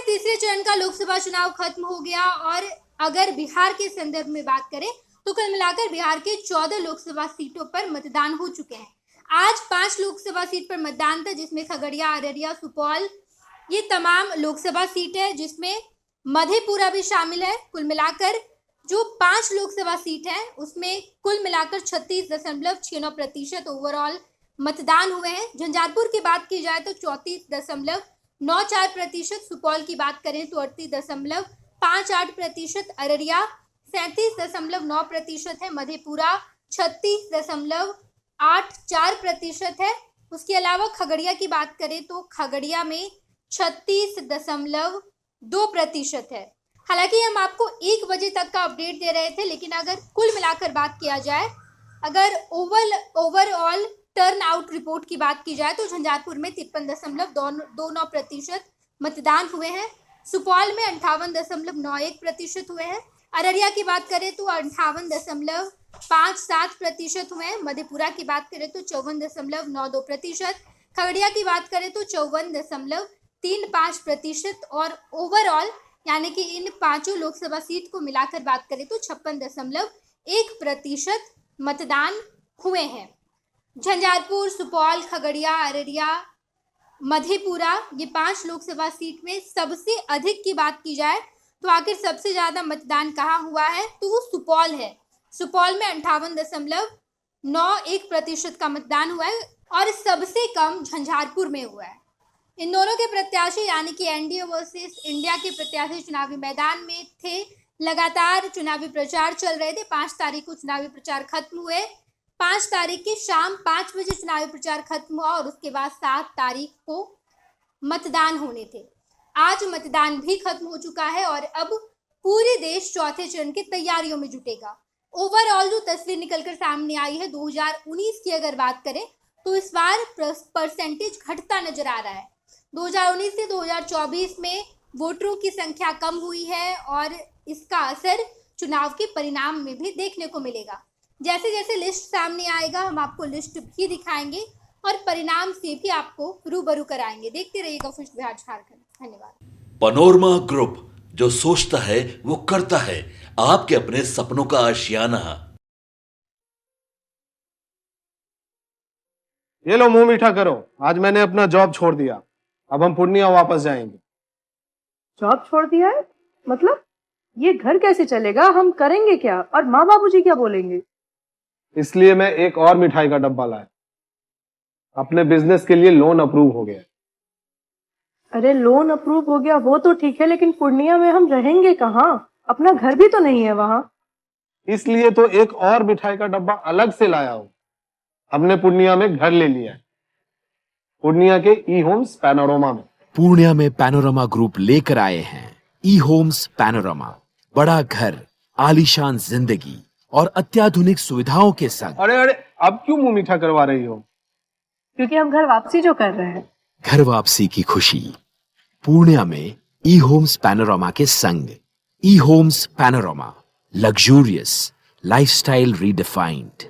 तीसरे चरण का लोकसभा चुनाव खत्म हो गया और अगर बिहार के संदर्भ में बात करें तो कुल मिलाकर बिहार के 14 लोकसभा सीटों पर मतदान हो चुके हैं। आज 5 लोकसभा सीट पर मतदान था, जिसमें खगड़िया, अररिया, सुपौल ये तमाम लोकसभा सीट है, जिसमें मधेपुरा भी शामिल है। कुल मिलाकर जो 5 लोकसभा सीट है उसमें कुल मिलाकर 36.69% ओवरऑल मतदान हुए हैं। झंझारपुर की बात की जाए तो 34.94%, सुपौल की बात करें तो 38.58%, अररिया 37.9% है, मधेपुरा 36.84% है। उसके अलावा खगड़िया की बात करें तो खगड़िया में 36.2% है। हालांकि हम आपको 1 बजे तक का अपडेट दे रहे थे, लेकिन अगर कुल मिलाकर बात किया जाए, अगर ओवरऑल टर्न आउट रिपोर्ट की बात की जाए तो झंझारपुर में 53.29% मतदान हुए हैं, सुपौल में 58.91% हुए हैं, अररिया की बात करें तो 58.57% हुए हैं, मधेपुरा की बात करें तो 54.92%, खगड़िया की बात करें तो 54.35% और ओवरऑल यानी कि इन 5 लोकसभा सीट को मिलाकर बात करें तो 56.1% मतदान हुए हैं। झंझारपुर, सुपौल, खगड़िया, अररिया, मधेपुरा ये 5 लोकसभा सीट में सबसे अधिक की बात की जाए तो आखिर सबसे ज्यादा मतदान कहाँ हुआ है तो वो सुपौल है। सुपौल में 58.91% का मतदान हुआ है और सबसे कम झंझारपुर में हुआ है। इन दोनों के प्रत्याशी यानी कि एनडीए वर्सेस इंडिया के प्रत्याशी चुनावी मैदान में थे। लगातार चुनावी प्रचार चल रहे थे। 5 तारीख को चुनावी प्रचार खत्म हुए। 5 तारीख की शाम 5 बजे चुनावी प्रचार खत्म हुआ और उसके बाद 7 तारीख को मतदान होने थे। आज मतदान भी खत्म हो चुका है और अब पूरे देश चौथे चरण की तैयारियों में जुटेगा। ओवरऑल जो तस्वीर निकलकर सामने आई है 2019 की अगर बात करें तो इस बार परसेंटेज घटता नजर आ रहा है। 2019 से 2024 में वोटरों की संख्या कम हुई है और इसका असर चुनाव के परिणाम में भी देखने को मिलेगा। जैसे जैसे लिस्ट सामने आएगा हम आपको लिस्ट भी दिखाएंगे और परिणाम से भी आपको रूबरू कराएंगे। देखते रहिएगा फर्स्ट बिहार झारखंड। धन्यवाद। पनोरमा ग्रुप, जो सोचता है वो करता है। आपके अपने सपनों का आशियाना। ये लो मुंह मीठा करो, आज मैंने अपना जॉब छोड़ दिया। अब हम पूर्णिया वापस जाएंगे। जॉब छोड़ दिया है? मतलब ये घर कैसे चलेगा? हम करेंगे क्या? और माँ बाबूजी क्या बोलेंगे? इसलिए मैं एक और मिठाई का डब्बा लाया। अपने बिजनेस के लिए लोन अप्रूव हो गया। अरे लोन अप्रूव हो गया वो तो ठीक है, लेकिन पूर्णिया में हम रहेंगे कहाँ? अपना घर भी तो नहीं है वहाँ। इसलिए तो एक और मिठाई का डब्बा अलग से लाया हूँ। हमने पूर्णिया में घर ले लिया है, पूर्णिया के ई होम्स पैनोरमा में। पूर्णिया में पैनोरमा ग्रुप लेकर आए हैं ई होम्स पैनोरमा। बड़ा घर, आलीशान जिंदगी और अत्याधुनिक सुविधाओं के संग। अरे अब क्यों मुंह मीठा करवा रही हो? क्योंकि हम घर वापसी जो कर रहे हैं। घर वापसी की खुशी पूर्णिया में ई होम्स पैनोरमा के संग। ई Homes Panorama, luxurious lifestyle redefined.